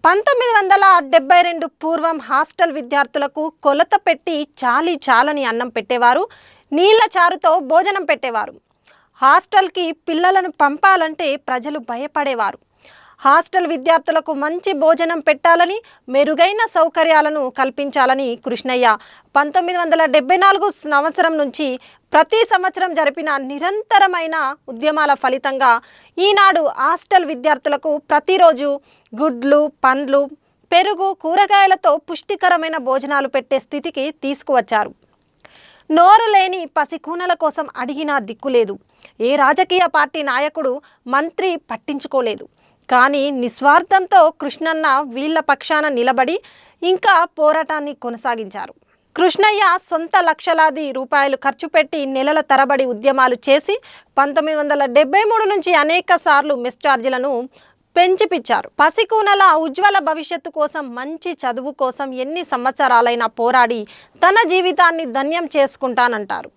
1972 పూర్వం హాస్టల్ విద్యార్థులకు కొలత పెట్టి చాలని అన్నం పెట్టేవారు. నీళ్ల చారుతో భోజనం పెట్టేవారు. హాస్టల్కి పిల్లలను పంపాలంటే ప్రజలు భయపడేవారు. హాస్టల్ విద్యార్థులకు మంచి భోజనం పెట్టాలని, మెరుగైన సౌకర్యాలను కల్పించాలని కృష్ణయ్య 1974 సంవత్సరం నుంచి ప్రతి సంవత్సరం జరిపిన నిరంతరమైన ఉద్యమాల ఫలితంగా ఈనాడు హాస్టల్ విద్యార్థులకు ప్రతిరోజు గుడ్లు, పండ్లు, పెరుగు, కూరగాయలతో పుష్టికరమైన భోజనాలు పెట్టే స్థితికి తీసుకువచ్చారు. నోరు లేని పసికూనల కోసం అడిగినా దిక్కులేదు. ఏ రాజకీయ పార్టీ నాయకుడు, మంత్రి పట్టించుకోలేదు. కానీ నిస్వార్థంతో కృష్ణన్న వీళ్ల పక్షాన నిలబడి ఇంకా పోరాటాన్ని కొనసాగించారు. కృష్ణయ్య సొంత లక్షలాది రూపాయలు ఖర్చు పెట్టి నెలల తరబడి ఉద్యమాలు చేసి 1973 నుంచి అనేక సార్లు మెస్ ఛార్జీలను పెంచిపిచ్చారు. పసికూనల ఉజ్వల భవిష్యత్తు కోసం, మంచి చదువు కోసం ఎన్ని సంవత్సరాలైనా పోరాడి తన జీవితాన్ని ధన్యం చేసుకుంటానంటారు.